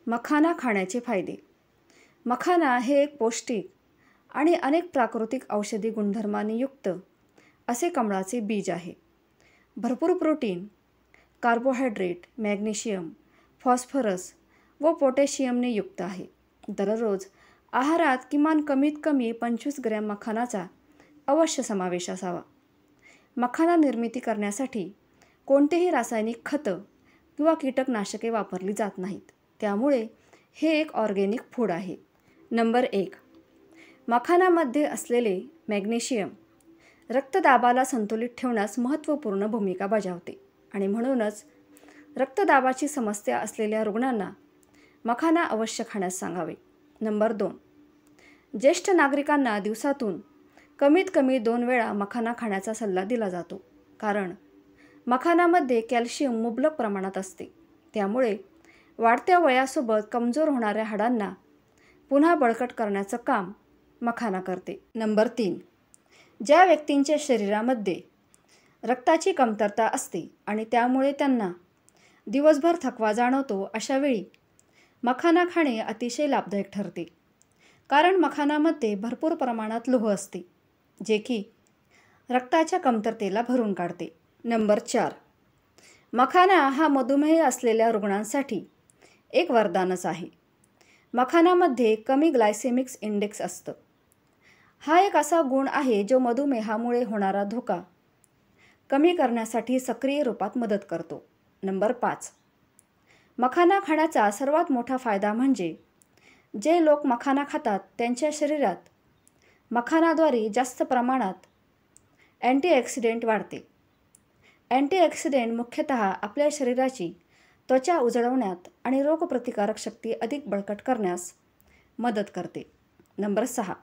मखाना खाण्याचे फायदे. मखाना हे एक पौष्टिक आणि अनेक प्राकृतिक औषधी गुणधर्मांनी युक्त असे कमळाचे बीज आहे. भरपूर प्रोटीन, कार्बोहायड्रेट, मॅग्नेशियम, फॉस्फरस व पोटॅशियमने युक्त आहे. दररोज आहारात किमान कमीत कमी 25 ग्रॅम मखानाचा अवश्य समावेश असावा. मखाना निर्मिती करण्यासाठी कोणतेही रासायनिक खतं किंवा कीटकनाशके वापरली जात नाहीत. त्यामुळे हे एक ऑर्गॅनिक फूड आहे. नंबर 1. मखानामध्ये असलेले मॅग्नेशियम रक्तदाबाला संतुलित ठेवण्यास महत्त्वपूर्ण भूमिका बजावते आणि म्हणूनच रक्तदाबाची समस्या असलेल्या रुग्णांना मखाना अवश्य खाण्यास सांगावे. नंबर 2. ज्येष्ठ नागरिकांना दिवसातून कमीत कमी 2 वेळा मखाना खाण्याचा सल्ला दिला जातो, कारण मखानामध्ये कॅल्शियम मुबलक प्रमाणात असते. त्यामुळे वाढत्या वयासोबत कमजोर होणाऱ्या हाडांना पुन्हा बळकट करण्याचं काम मखाना करते. नंबर 3. ज्या व्यक्तींच्या शरीरामध्ये रक्ताची कमतरता असते आणि त्यामुळे त्यांना दिवसभर थकवा जाणवतो, अशावेळी मखाना खाणे अतिशय लाभदायक ठरते. कारण मखानामध्ये भरपूर प्रमाणात लोह असते, जे की रक्ताच्या कमतरतेला भरून काढते. नंबर 4. मखाना हा मधुमेह असलेल्या रुग्णांसाठी एक वरदानच आहे. मखानामध्ये कमी ग्लायसेमिक इंडेक्स असतं. हा एक असा गुण आहे जो मधुमेहामुळे होणारा धोका कमी करण्यासाठी सक्रिय रूपात मदत करतो. नंबर 5. मखाना खाण्याचा सर्वात मोठा फायदा म्हणजे जे लोक मखाना खातात त्यांच्या शरीरात मखानाद्वारे जास्त प्रमाणात अँटीऑक्सिडेंट वाढते. अँटीऑक्सिडेंट मुख्यतः आपल्या शरीराची त्वचा उजळवण्यात आणि रोगप्रतिकारक शक्ती अधिक बळकट करण्यास मदत करते. नंबर 6.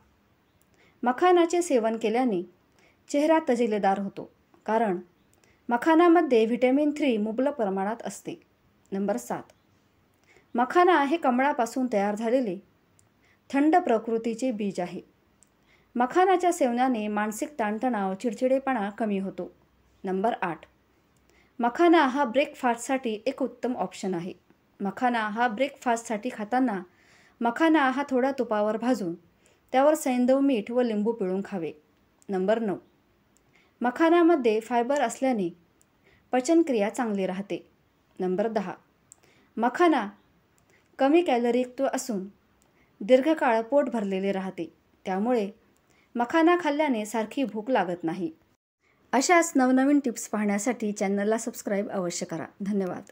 मखानाचे सेवन केल्याने चेहरा तजेलेदार होतो, कारण मखानामध्ये व्हिटॅमिन 3 मुबलक प्रमाणात असते. नंबर 7. मखाना हे कमळापासून तयार झालेले थंड प्रकृतीचे बीज आहे. मखानाच्या सेवनाने मानसिक ताणतणाव, चिडचिडेपणा कमी होतो. नंबर 8. मखाना हा ब्रेकफास्टसाठी एक उत्तम ऑप्शन आहे. मखाना हा ब्रेकफास्टसाठी खाताना मखाना हा थोड्या तुपावर भाजून त्यावर सैंधव मीठ व लिंबू पिळून खावे. नंबर 9. मखानामध्ये फायबर असल्याने पचनक्रिया चांगली राहते. नंबर 10. मखाना कमी कॅलरीयुक्त असून दीर्घकाळ पोट भरलेले राहते. त्यामुळे मखाना खाल्ल्याने सारखी भूक लागत नाही. अशाच नवनवीन टिप्स पाहण्यासाठी चॅनलला सबस्क्राईब अवश्य करा. धन्यवाद.